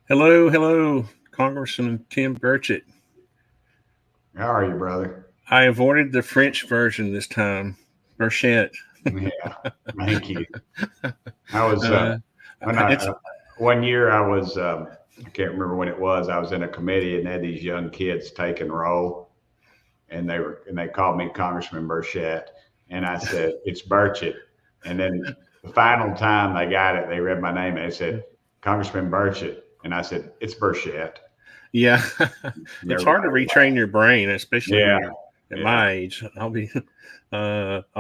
Hello, hello, Congressman Tim Burchett. How are you, brother? I avoided the French version this time. Burchett. Yeah, thank you. I was Uh, when it's one year I was I can't remember when it was. I was in a committee and had these young kids take and roll, and they called me Congressman Burchett, and I said it's Burchett, and then the final time they got it, they read my name and they said Congressman Burchett, and I said it's Burchett. yeah, And it's hard to everybody retrain laughed. your brain, especially when Yeah, you're at yeah, my age. I'll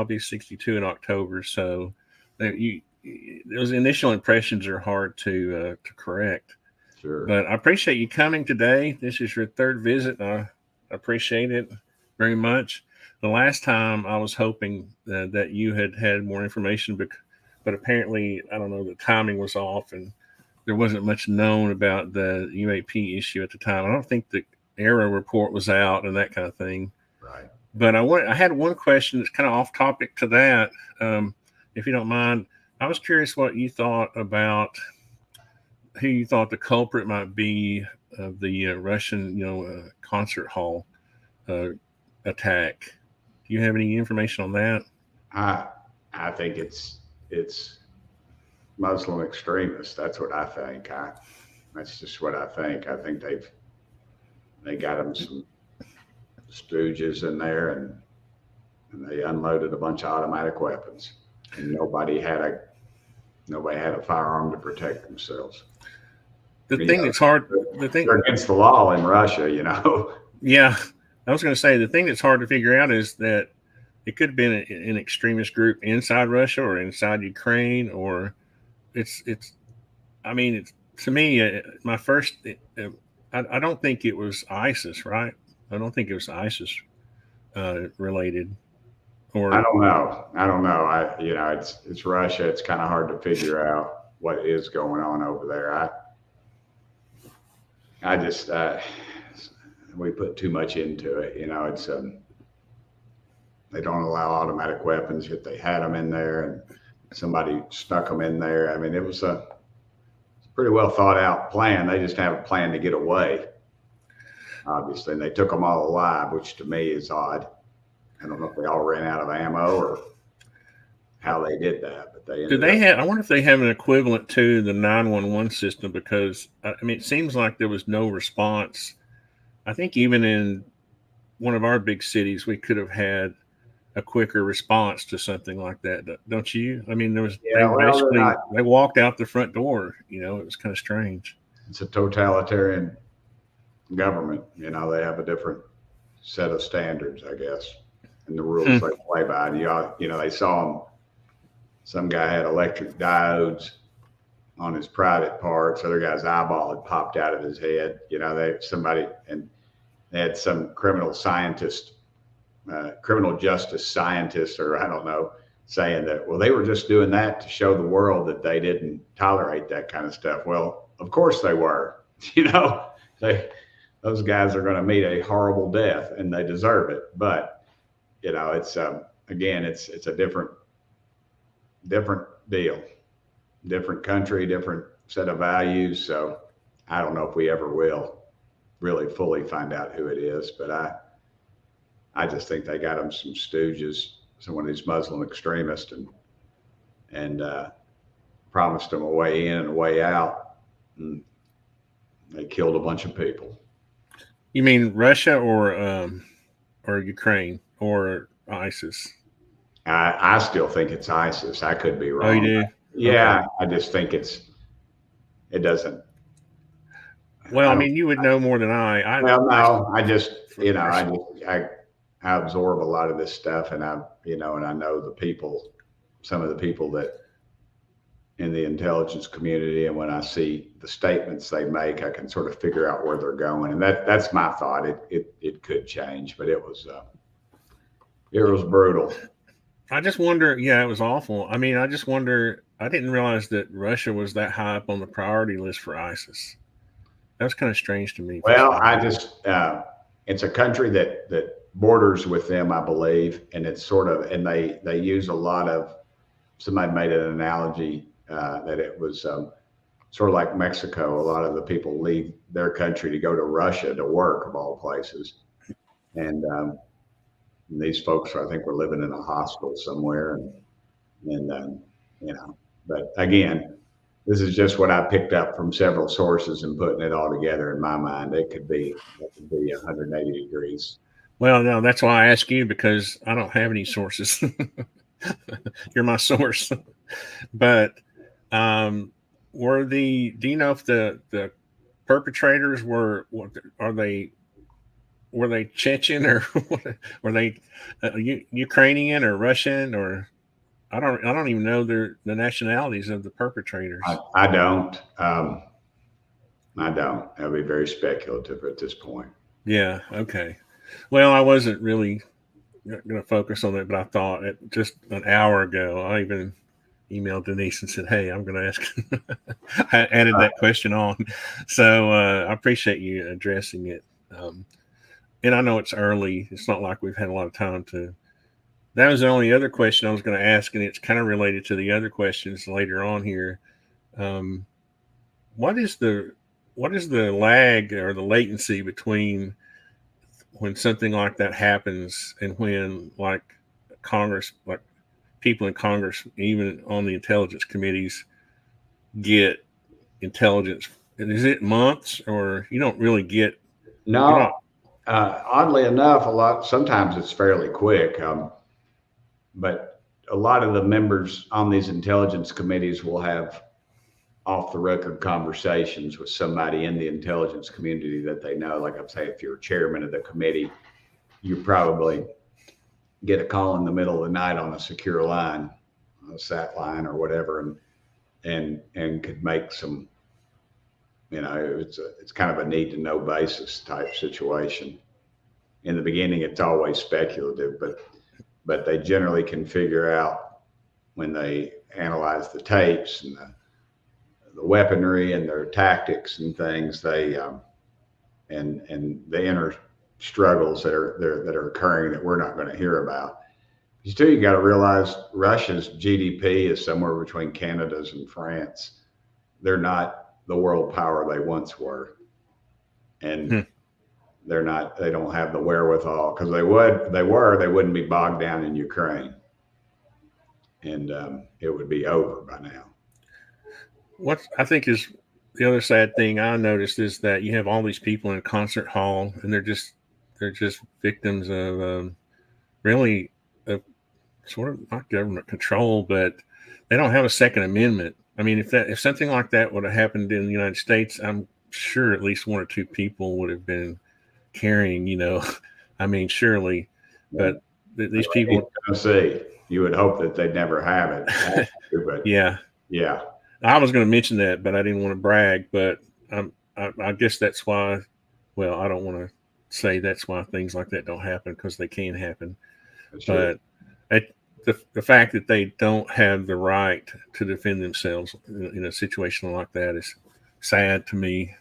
be 62 in October, so those initial impressions are hard to correct. sure. But I appreciate you coming today. This is your third visit. And I appreciate it very much. The last time I was hoping that you had more information, but apparently, I don't know, the timing was off and there wasn't much known about the UAP issue at the time. I don't think the ERA report was out and that kind of thing. Right. But I had one question that's kind of off topic to that. Um, if you don't mind, I was curious what you thought about who you thought the culprit might be of the Russian, concert hall uh, attack. Do you have any information on that? I I think it's Muslim extremists. That's what I think. That's just what I think. I think they got them some stooges in there, and they unloaded a bunch of automatic weapons, and nobody had a firearm to protect themselves. The You thing know, that's hard, they're the thing, they're against the law in Russia. You know. yeah, I was going to say the thing that's hard to figure out is that it could have been an extremist group inside Russia or inside Ukraine, or it's. I mean, it's to me my first. I don't think it was ISIS, right? I don't think it was ISIS related, I or don't know. I don't know. It's Russia. It's kind of hard to figure out what is going on over there. I just we put too much into it. It's they don't allow automatic weapons, yet they had them in there, and somebody snuck them in there. I mean, it was a pretty well thought out plan. They just have a plan to get away, obviously, and they took them all alive, which to me is odd. I don't know if they all ran out of ammo or how they did that, but they do ended they up. have? I wonder if they have an equivalent to the 911 system because I mean, it seems like there was no response. I think even in one of our big cities, we could have had a quicker response to something like that. Don't you? I mean, they Yeah, well, they're basically not. they walked out the front door. It was kind of strange. It's a totalitarian government. They have a different set of standards, I guess, and the rules Hmm. they play by. And they saw them. Some guy had electric diodes on his private parts. Other guy's eyeball had popped out of his head. They had some criminal justice scientist, or I don't know, saying that, well, they were just doing that to show the world that they didn't tolerate that kind of stuff. Well, of course they were. You know, they those guys are going to meet a horrible death, and they deserve it. But it's again, it's a different deal, different country, different set of values. So I don't know if we ever will really fully find out who it is, but I just think they got them some stooges, some of these Muslim extremists, and promised them a way in and a way out, and they killed a bunch of people. You mean Russia or Ukraine or ISIS? I still think it's ISIS. I could be Oh, you wrong. do? Okay. Yeah, I just think it doesn't. Well, I I don't. mean, you would know more than I. Well, I no, I just for, for I absorb a lot of this stuff, and I know the people, some of the people that in the intelligence community, and when I see the statements they make, I can sort of figure out where they're going, and that's my thought. It could change, but it was brutal. I just wonder. Yeah, it was awful. I mean, I just wonder. I didn't realize that Russia was that high up on the priority list for ISIS. That was kind of strange to me for Well, some I reason. just it's a country that borders with them, I believe, and it's sort of, and they use a lot of. Somebody made an analogy that it was sort of like Mexico. A lot of the people leave their country to go to Russia to work, of all places. And these folks, I think, were living in a hostel somewhere, and you know. But again, this is just what I picked up from several sources and putting it all together in my mind. It could be 180 degrees. Well, no, that's why I ask you, because I don't have any sources. You're my source. But do you know if the perpetrators were Chechen, or were they Ukrainian or Russian, or I don't even know the nationalities of the perpetrators. I don't. I don't. That'd be very speculative at this point. Yeah. Okay. Well, I wasn't really going to focus on it, but I thought just an hour ago, I even emailed Denise and said, "Hey, I'm going to ask." I added that question on, so I appreciate you addressing it. And I know it's early; it's not like we've had a lot of time to. That was the only other question I was going to ask, and it's kind of related to the other questions later on here. What is the lag or the latency between when something like that happens and when, like, Congress, like people in Congress, even on the intelligence committees, get intelligence? And is it months, or you don't really get? No. Oddly enough, sometimes it's fairly quick. But a lot of the members on these intelligence committees will have off the record conversations with somebody in the intelligence community that they know. Like I'm saying, if you're chairman of the committee, you probably get a call in the middle of the night on a secure line, a sat line or whatever, and could make some, it's kind of a need to know basis type situation. In the beginning, it's always speculative, but they generally can figure out when they analyze the tapes and the weaponry and their tactics and things, and the inner struggles that are occurring that we're not going to hear about. You got to realize Russia's GDP is somewhere between Canada's and France. They're not the world power they once were, and they don't have the wherewithal, because they wouldn't be bogged down in Ukraine, and it would be over by now. What I think is the other sad thing I noticed is that you have all these people in a concert hall, and they're just victims of really sort of not government control, but they don't have a Second Amendment. I mean, if something like that would have happened in the United States, I'm sure at least one or two people would have been carrying. I mean, surely, but these people. You would hope that they'd never have it. But yeah. I was going to mention that, but I didn't want to brag. But I guess that's why. Well, I don't want to say that's why things like that don't happen, because they can happen. But the fact that they don't have the right to defend themselves in a situation like that is sad to me.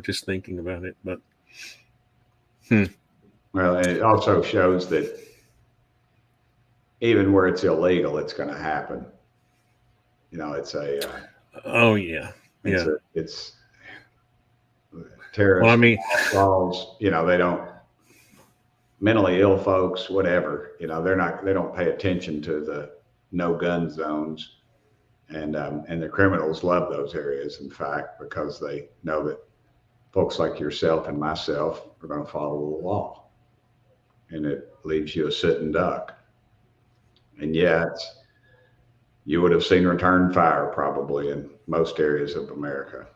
Just thinking about it. But well, and it also shows that even where it's illegal, it's going to happen. It's a. Oh yeah, It's terrorists. Well, I mean, laws. They don't, mentally ill folks, whatever. They don't pay attention to the no gun zones, and the criminals love those areas. In fact, because they know that folks like yourself and myself are going to follow the law, and it leaves you a sitting duck. And yet, you would have seen return fire probably in most areas of America.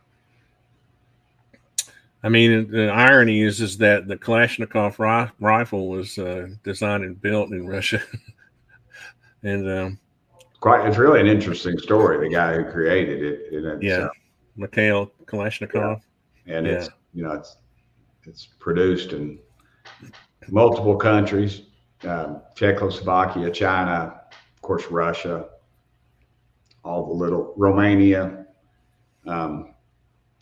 I mean, the irony is that the Kalashnikov rifle was designed and built in Russia, and it's really an interesting story. The guy who created it, Mikhail Kalashnikov, and it's produced in multiple countries: Czechoslovakia, China, of course, Russia, all the little Romania.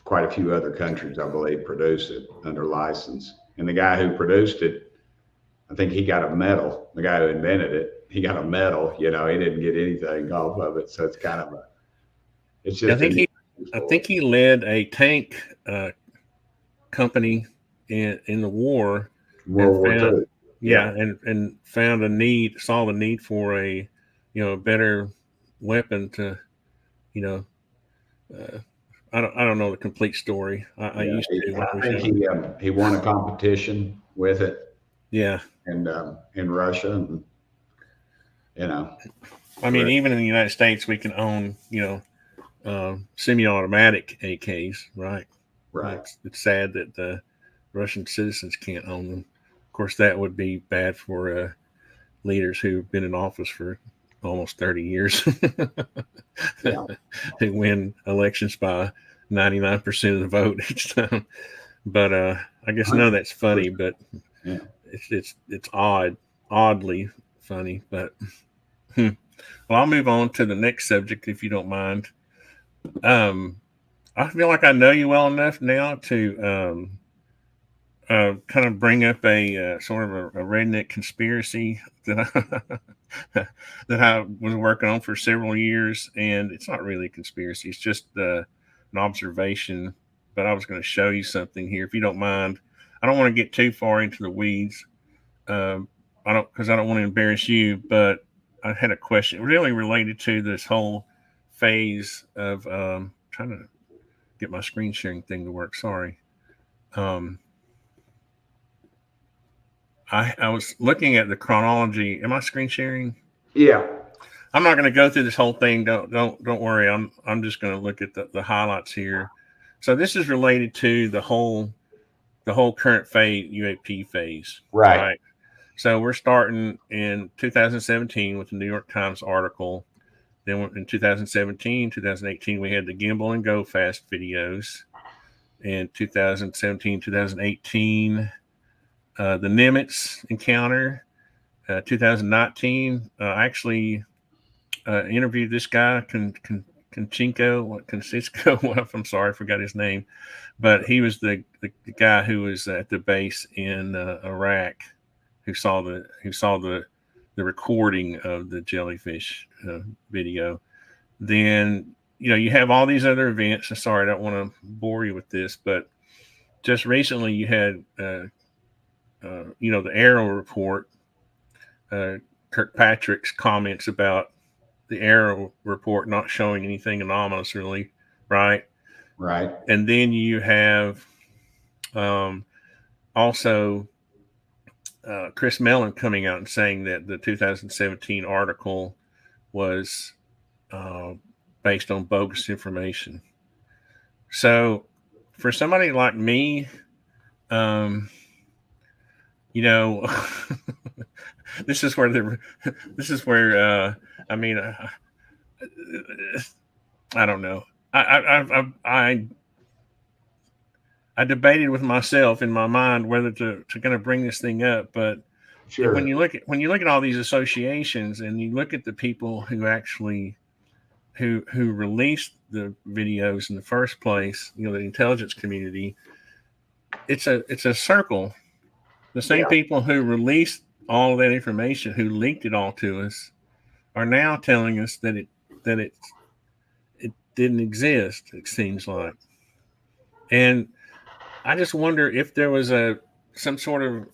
Quite a few other countries, I believe, produce it under license. And the guy who produced it, I think he got a medal. The guy who invented it, he got a medal. He didn't get anything off of it. So it's kind of think he led a tank company in the war, World War II. and found saw the need for a better weapon to you know I don't know the complete story. I used to when I I was think young. he won a competition with it, Yeah, and in Russia, and I mean, even in the United States, we can own semi-automatic AKs, right? right. It's sad that the Russian citizens can't own them. Of course, that would be bad for leaders who've been in office for almost 30 years. Yeah. They win elections by 99% of the vote each time. But I guess none of that's funny, but Yeah. it's oddly funny. But well, I'll move on to the next subject if you don't mind. I feel like I know you well enough now to kind of bring up a sort of a redneck conspiracy that that I was working on for several years, and it's not really a conspiracy; it's just an observation. But I was going to show you something here, if you don't mind. I don't want to get too far into the weeds. I don't because I don't want to embarrass you, but I had a question really related to this whole phase of trying to get my screen sharing thing to work. Sorry. Um, I was looking at the chronology. Am I screen sharing? Yeah. I'm not going to go through this whole thing. Don't worry. I'm just going to look at the highlights here. So this is related to the whole current phase UAP phase, Right. right? So we're starting in 2017 with the New York Times article. Then in 2017, 2018, we had the Gimbal and Go Fast videos. In 2017, 2018, the Nimitz encounter. 2019, I actually interviewed this guy, Koncisco. I'm sorry, I forgot his name, but he was the guy who was at the base in Iraq, who saw the recording of the jellyfish video. Then you have all these other events. I'm sorry, I don't want to bore you with this, but just recently you had the Arrow report. Kirkpatrick's comments about the Arrow report not showing anything anomalous, really, right? Right. And then you have also Chris Mellon coming out and saying that the 2017 article was based on bogus information. So, for somebody like me, this is where I mean, I don't know. I debated with myself in my mind whether to kind of bring this thing up, but Sure. when you look at all these associations and you look at the people who actually who released the videos in the first place, the intelligence community, it's a circle. The same people who released all of that information, who leaked it all to us, are now telling us that it didn't exist. It seems like, and I just wonder if there was some sort of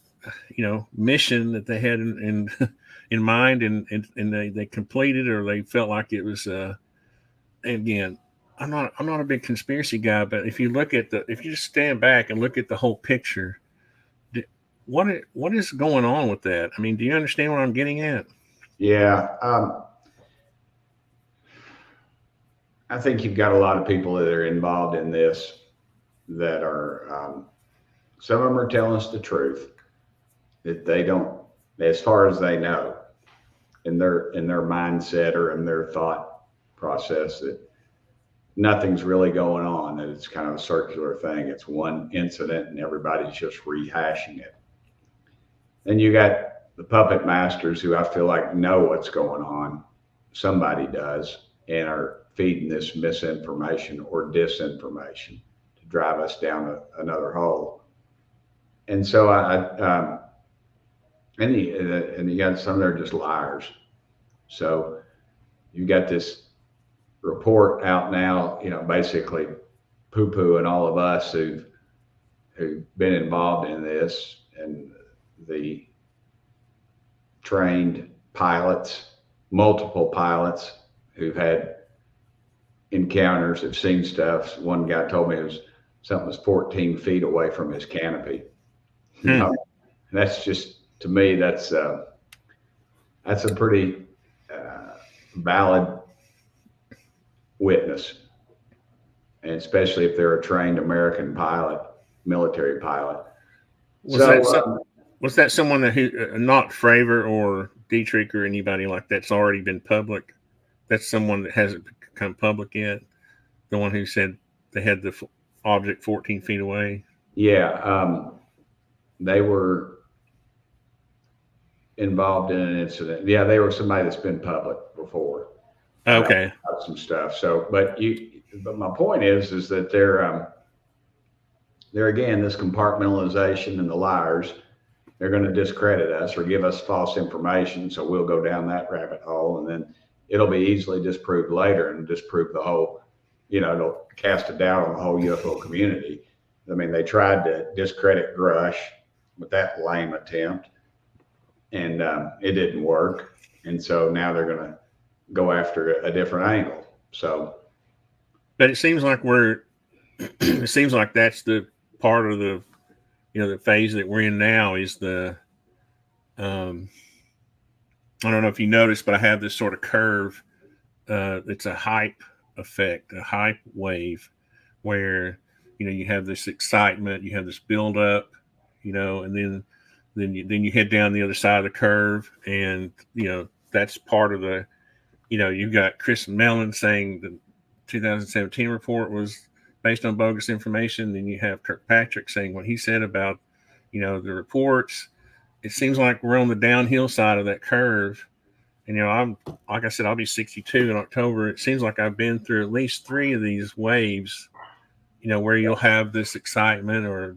mission that they had in mind, and they completed, or they felt like it was. Again, I'm not a big conspiracy guy, but if you just stand back and look at the whole picture, what is going on with that? I mean, do you understand what I'm getting at? Yeah. I think you've got a lot of people that are involved in this that are, some of them are telling us the truth that they don't, as far as they know, in their mindset or in their thought process, that nothing's really going on, that it's kind of a circular thing. It's one incident and everybody's just rehashing it. Then you got the puppet masters who I feel like know what's going on. Somebody does, and are feeding this misinformation or disinformation to drive us down another hole. And so and you got some that are just liars. So you got this report out now, basically poo-pooing all of us who've been involved in this, and the trained pilots, multiple pilots who've had encounters, have seen stuff. One guy told me something was 14 feet away from his canopy. And that's just, to me, that's a pretty valid witness, and especially if they're a trained American pilot, military pilot. Was that someone who, not Fravor or Dietrich or anybody like that's already been public? That's someone that hasn't become public yet. The one who said they had the object 14 feet away. Yeah, they were involved in an incident. Yeah, they were somebody that's been public before. Okay. About some stuff. So, but my point is that they're again, this compartmentalization and the liars, they're going to discredit us or give us false information. So we'll go down that rabbit hole, and then it'll be easily disproved later and disprove the whole, it'll cast a doubt on the whole UFO community. I mean, they tried to discredit Grush with that lame attempt, and it didn't work. And so now they're going to go after a different angle. So, but it seems like it seems like that's the part of the, the phase that we're in now is the, I don't know if you noticed, but I have this sort of curve. It's a hype effect, a hype wave, where, you have this excitement, you have this build up, and then you head down the other side of the curve, and that's part of the, you've got Chris Mellon saying the 2017 report was based on bogus information. Then you have Kirkpatrick saying what he said about, the reports. It seems like we're on the downhill side of that curve. And, I'm, like I said, I'll be 62 in October. It seems like I've been through at least 3 of these waves, where you'll have this excitement or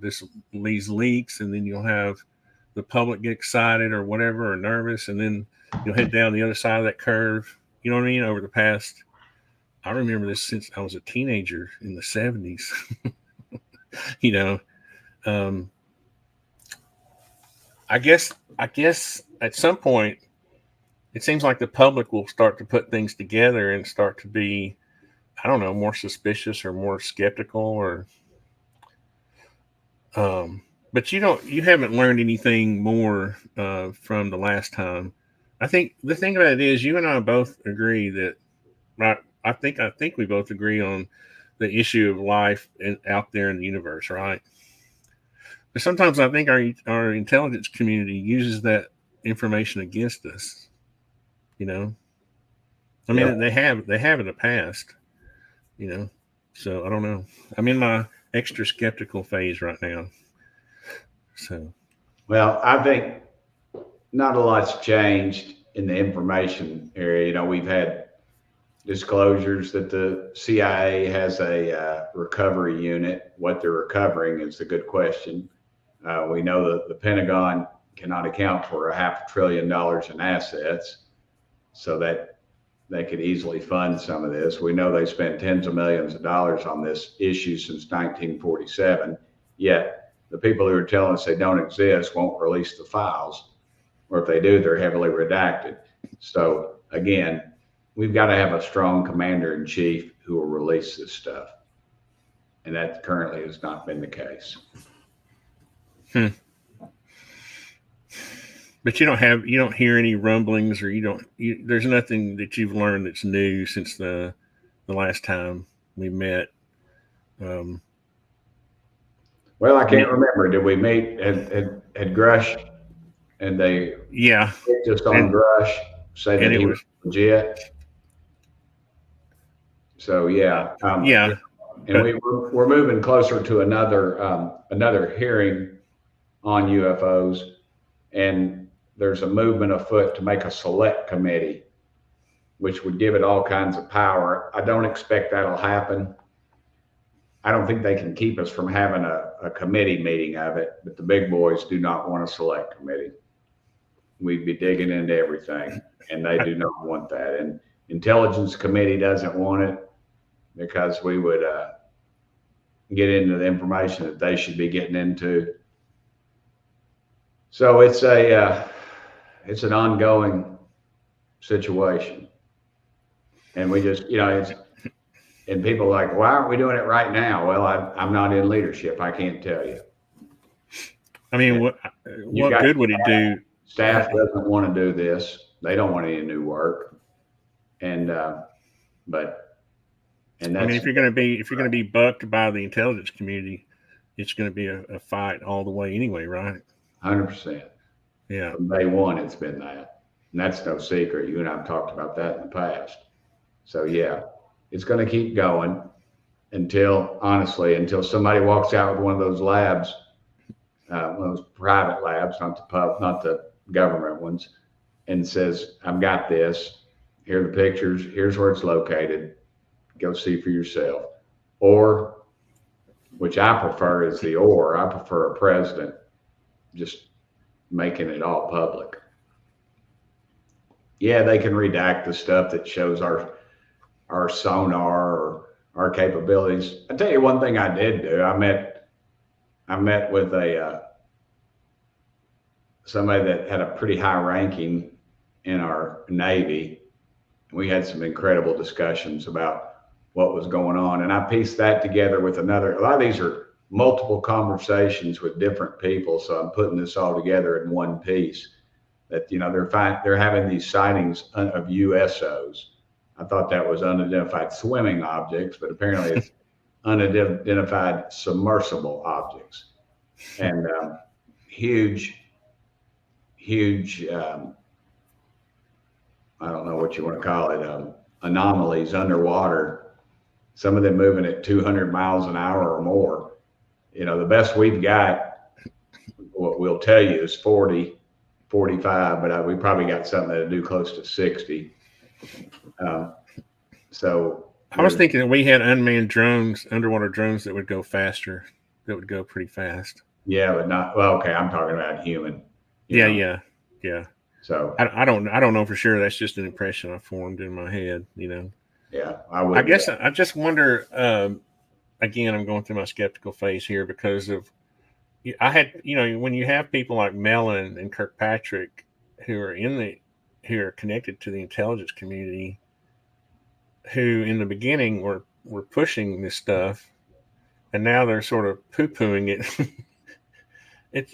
these leaks, and then you'll have the public get excited or whatever, or nervous. And then you'll head down the other side of that curve. You know what I mean? Over the past, I remember this since I was a teenager in the 70s. I guess at some point, it seems like the public will start to put things together and start to be, I don't know, more suspicious or more skeptical, or, but you haven't learned anything more from the last time. I think the thing about it is, you and I both agree that, right? I think we both agree on the issue of life out there in the universe, right? But sometimes I think our intelligence community uses that information against us. I mean, they have in the past. So I don't know. I'm in my extra skeptical phase right now. So, well, I think not a lot's changed in the information area. We've had disclosures that the CIA has a recovery unit. What they're recovering is a good question. We know that the Pentagon cannot account for $500 billion in assets, so that they could easily fund some of this. We know they spent tens of millions of dollars on this issue since 1947, yet the people who are telling us they don't exist won't release the files, or if they do, they're heavily redacted. So again, we've got to have a strong commander-in-chief who will release this stuff, and that currently has not been the case. But you don't hear any rumblings, or there's nothing that you've learned that's new since the last time we met. Well, I can't remember. Did we meet at Grush, and they just on Grush said that he was legit? So and we're moving closer to another hearing on UFOs, and there's a movement afoot to make a select committee, which would give it all kinds of power. I don't expect that'll happen. I don't think they can keep us from having a committee meeting of it, but the big boys do not want a select committee. We'd be digging into everything, and they do not want that. And Intelligence Committee doesn't want it because we would get into the information that they should be getting into. So it's an ongoing situation, and we just, and people are like, why aren't we doing it right now? Well, I'm not in leadership. I can't tell you. I mean, what good would it do? Staff doesn't want to do this. They don't want any new work. And that's, I mean, if you're going to be bucked by the intelligence community, it's going to be a fight all the way anyway, right? 100%. Yeah. From day one, it's been that, and that's no secret. You and I have talked about that in the past. So yeah, it's going to keep going until somebody walks out with one of those labs, one of those private labs, not the government ones, and says, "I've got this. Here are the pictures. Here's where it's located. Go see for yourself." Or, which I prefer is I prefer a president just making it all public. Yeah, they can redact the stuff that shows our sonar or our capabilities. I tell you one thing I did do. I met with somebody that had a pretty high ranking in our Navy. We had some incredible discussions about what was going on, and I pieced that together with a lot of these are multiple conversations with different people, so I'm putting this all together in one piece. That they're having these sightings of USOs. I thought that was unidentified swimming objects, but apparently it's unidentified submersible objects, and huge. I don't know what you want to call it, anomalies underwater. Some of them moving at 200 miles an hour or more. The best we've got, what we'll tell you, is 40, 45, but we probably got something that'll do close to 60. So I was thinking that we had unmanned drones, underwater drones that would go faster, that would go pretty fast. Yeah, but not, well, okay, I'm talking about human. Yeah. So I don't know for sure. That's just an impression I formed in my head, Yeah, I guess I just wonder, again, I'm going through my skeptical phase here because of, I had, when you have people like Mellon and Kirkpatrick who are connected to the intelligence community, who in the beginning were pushing this stuff, and now they're sort of poo-pooing it.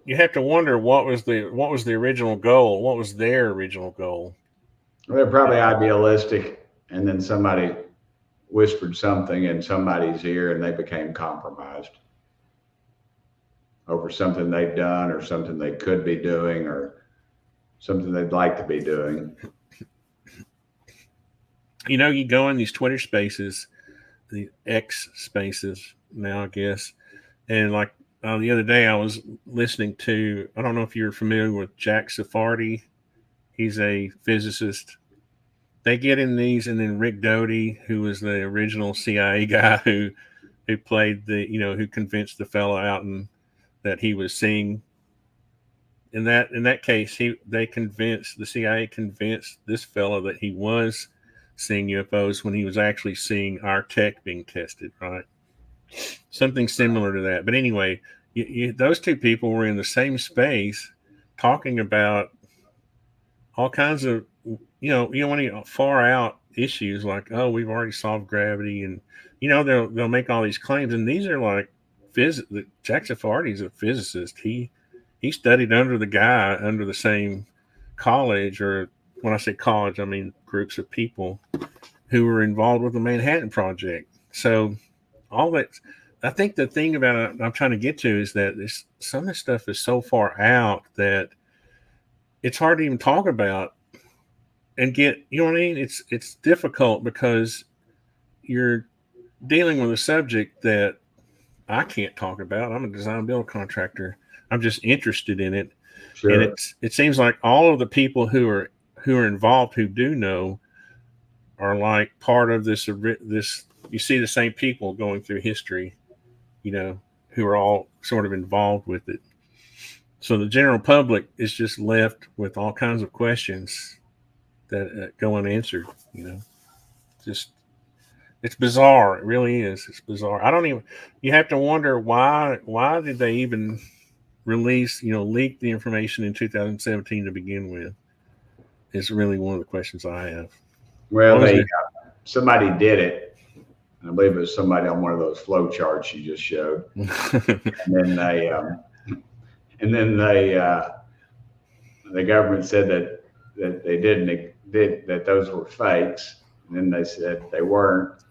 You have to wonder what was the original goal? What was their original goal? They're probably idealistic, and then somebody whispered something in somebody's ear, and they became compromised over something they've done or something they could be doing or something they'd like to be doing. You go in these Twitter spaces, the X spaces now, I guess, and like the other day I was listening to, I don't know if you're familiar with Jack Sephardi. He's a physicist. They get in these, and then Rick Doty, who was the original CIA guy who played who convinced the fellow out and that he was seeing. In that case, the CIA convinced this fellow that he was seeing UFOs when he was actually seeing our tech being tested, right? Something similar to that. But anyway, those two people were in the same space talking about all kinds of, any far out issues like, oh, we've already solved gravity. And, they'll make all these claims. And these are like Jack Sephardi is a physicist. He studied under the same college, or when I say college, I mean groups of people who were involved with the Manhattan Project. So all that, I think the thing about it I'm trying to get to is that some of this stuff is so far out that it's hard to even talk about and get, what I mean? It's difficult because you're dealing with a subject that I can't talk about. I'm a design build contractor. I'm just interested in it. Sure. And it seems like all of the people who are involved, who do know, are like part of this. You see the same people going through history, who are all sort of involved with it. So the general public is just left with all kinds of questions that go unanswered. Just it's bizarre. It really is. It's bizarre. I don't even. You have to wonder why. Why did they even release? Leak the information in 2017 to begin with? Is really one of the questions I have. Well, somebody did it. I believe it was somebody on one of those flow charts you just showed, and then the government said that they that those were fakes, and then they said they weren't,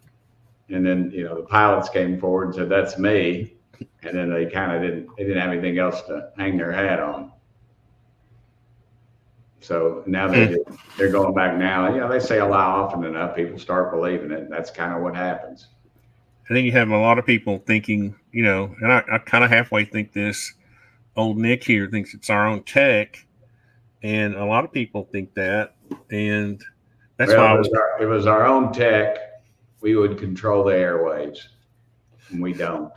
and then the pilots came forward and said that's me, and then they kind of didn't have anything else to hang their hat on. So now they're going back now. They say a lie often enough, people start believing it, and that's kind of what happens. I think you have a lot of people thinking, and I kind of halfway think this. Old Nick here thinks it's our own tech, and a lot of people think that, and that's why if it was our own tech, we would control the airwaves, and we don't.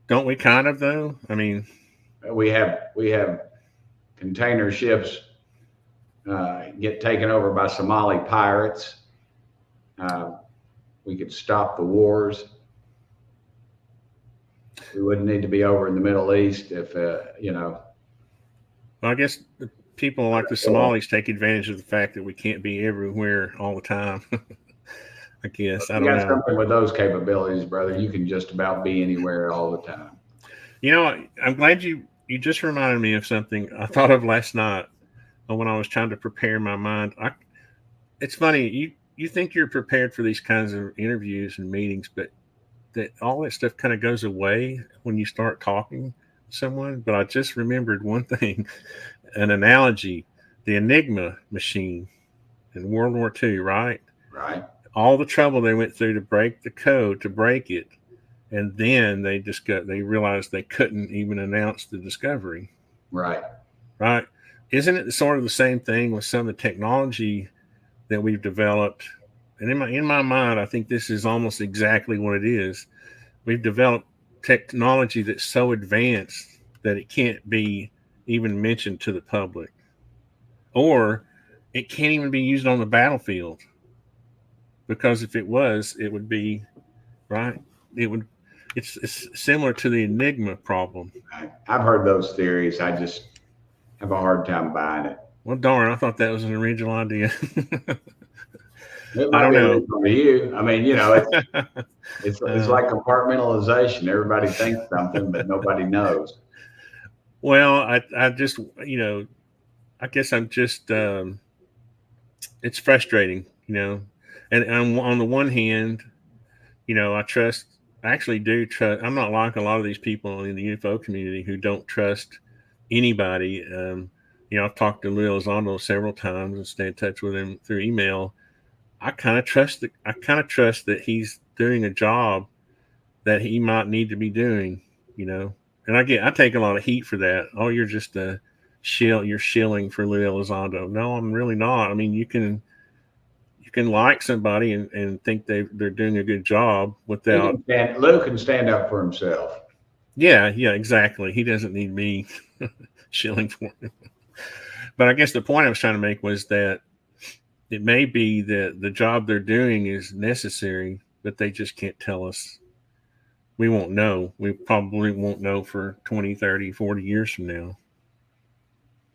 Don't we kind of though? I mean, we have container ships get taken over by Somali pirates. We could stop the wars. We wouldn't need to be over in the Middle East if, Well, I guess the people like the Somalis take advantage of the fact that we can't be everywhere all the time. I guess. I don't know. Something with those capabilities, brother. You can just about be anywhere all the time. I'm glad you just reminded me of something I thought of last night when I was trying to prepare my mind. It's funny. You think you're prepared for these kinds of interviews and meetings, but that all that stuff kind of goes away when you start talking to someone. But I just remembered one thing, an analogy, the Enigma machine in World War II, right? Right. All the trouble they went through to break the code, to break it. And then they realized they couldn't even announce the discovery. Right. Right. Isn't it sort of the same thing with some of the technology that we've developed? And in my mind, I think this is almost exactly what it is. We've developed technology that's so advanced that it can't be even mentioned to the public, or it can't even be used on the battlefield. Because if it was, it would be right. It's similar to the Enigma problem. I've heard those theories. I just have a hard time buying it. Well, darn, I thought that was an original idea. I don't know. For you, I mean, it's like compartmentalization. Everybody thinks something, but nobody knows. Well, I just, I guess I'm just, it's frustrating, and on the one hand, I actually do trust. I'm not like a lot of these people in the UFO community who don't trust anybody. I've talked to Leo Elizondo several times and stay in touch with him through email. I kind of trust that he's doing a job that he might need to be doing, and I take a lot of heat for that. Oh, you're just a shill. You're shilling for Leo Elizondo. No, I'm really not. I mean, you can like somebody and think they're doing a good job without. Lou can stand up for himself. Yeah, exactly. He doesn't need me shilling for him. But I guess the point I was trying to make was that it may be that the job they're doing is necessary, but they just can't tell us. We won't know. We probably won't know for 20, 30, 40 years from now.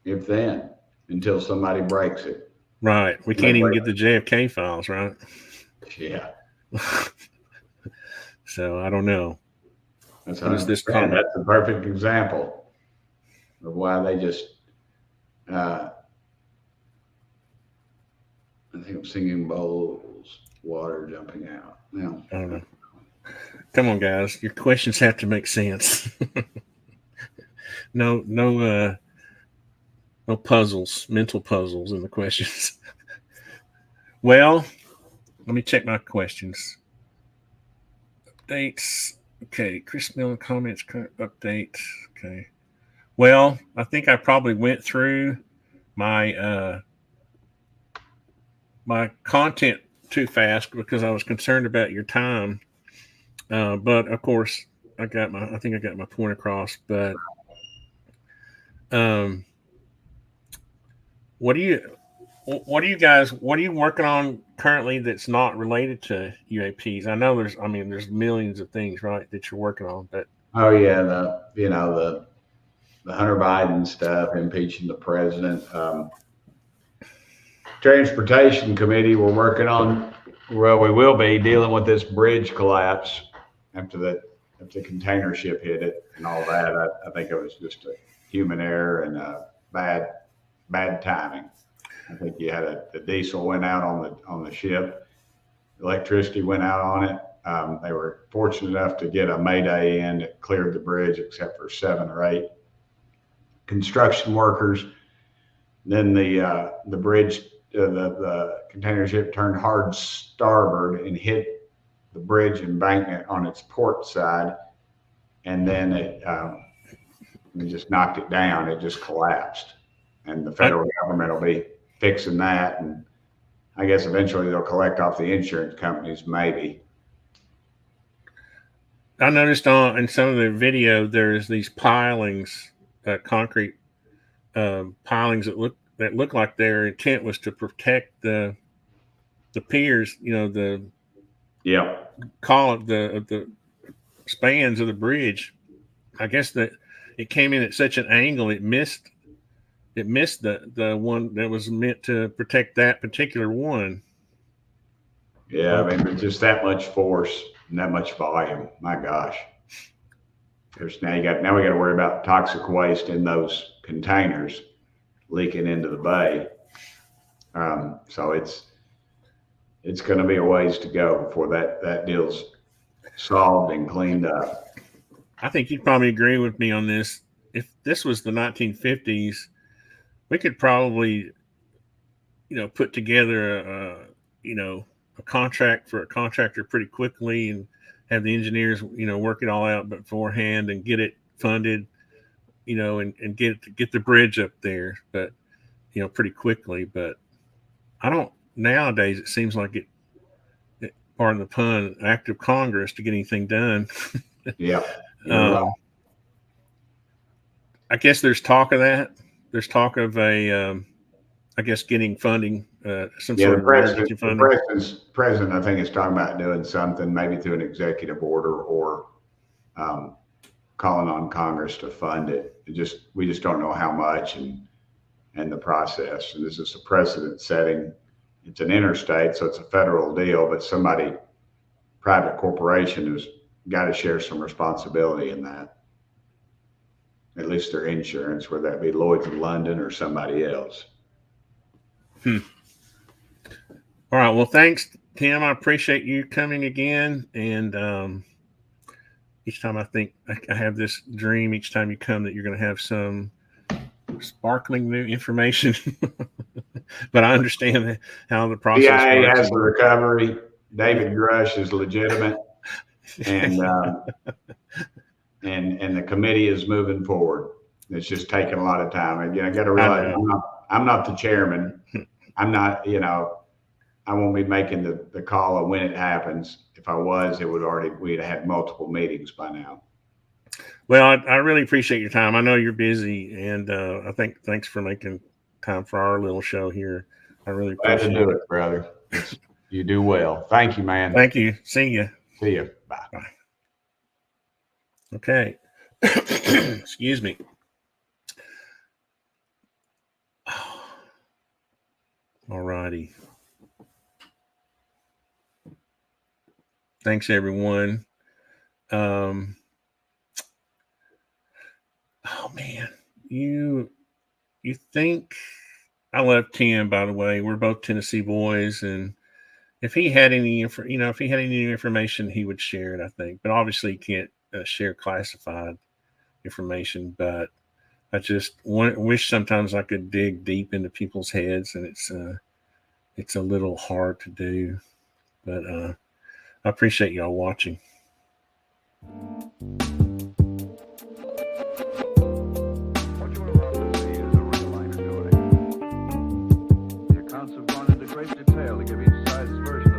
If then, until somebody breaks it. Right. We can't even get the JFK files, right? Yeah. So I don't know. That's a perfect example of why they just I think I'm singing bowls, water jumping out. No. I don't know. Come on, guys. Your questions have to make sense. No puzzles, mental puzzles in the questions. Well, let me check my questions. Updates. Okay. Chris Miller comments, current update. Okay. Well, I think I probably went through my my content too fast because I was concerned about your time. But of course, I think I got my point across. But what do you? What are you working on currently that's not related to UAPs? I know there's millions of things, right, that you're working on, but Oh yeah, the Hunter Biden stuff, impeaching the president. Transportation Committee, we're working on. Well, we will be dealing with this bridge collapse after the container ship hit it and all that. I think it was just a human error and bad timing. I think you had the diesel went out on the ship, electricity went out on it. They were fortunate enough to get a mayday in that cleared the bridge, except for 7 or 8 construction workers. Then the bridge, the container ship turned hard starboard and hit the bridge embankment on its port side, and then it just knocked it down. It just collapsed, and the federal government will be fixing that, and I guess eventually they'll collect off the insurance companies, maybe. I noticed in some of the video there's these pilings, concrete pilings that look like their intent was to protect the piers, the the spans of the bridge. I guess that it came in at such an angle it missed the one that was meant to protect that particular one. Yeah, I mean, just that much force and that much volume. My gosh. Now we got to worry about toxic waste in those containers leaking into the bay. So it's going to be a ways to go before that deal's solved and cleaned up. I think you'd probably agree with me on this. If this was the 1950s, we could probably, put together a contract for a contractor pretty quickly and have the engineers, work it all out beforehand and get it funded, and get the bridge up there, but, pretty quickly. But nowadays it seems like it pardon the pun, act of Congress to get anything done. Yeah. I guess there's talk of that. There's talk of getting funding, some sort of emergency funding. The president, I think, is talking about doing something, maybe through an executive order or calling on Congress to fund it. We just don't know how much and the process. And this is a precedent setting. It's an interstate, so it's a federal deal, but private corporation has got to share some responsibility in that. At least their insurance, whether that be Lloyd's of London or somebody else. All right. Well, thanks, Tim. I appreciate you coming again. And each time I think I have this dream, each time you come, that you're going to have some sparkling new information. But I understand how the process PIA works. has the recovery. David Grush is legitimate. And and the committee is moving forward. It's just taking a lot of time. Again, I got to realize I'm not the chairman. I'm not, I won't be making the call of when it happens. If I was, we'd have had multiple meetings by now. Well, I really appreciate your time. I know you're busy, and thanks for making time for our little show here. I really appreciate it, brother. You do well. Thank you, man. Thank you. See you. See you. Bye. Bye. Okay. Excuse me. All righty. Thanks, everyone. Oh man, you think I love Tim, by the way. We're both Tennessee boys, and if he had any information, he would share it, I think. But obviously, he can't share classified information. But I just wish sometimes I could dig deep into people's heads, and it's a little hard to do. But I appreciate y'all watching. What you are about to see is a real-life story. The accounts have gone into great detail to give each side's version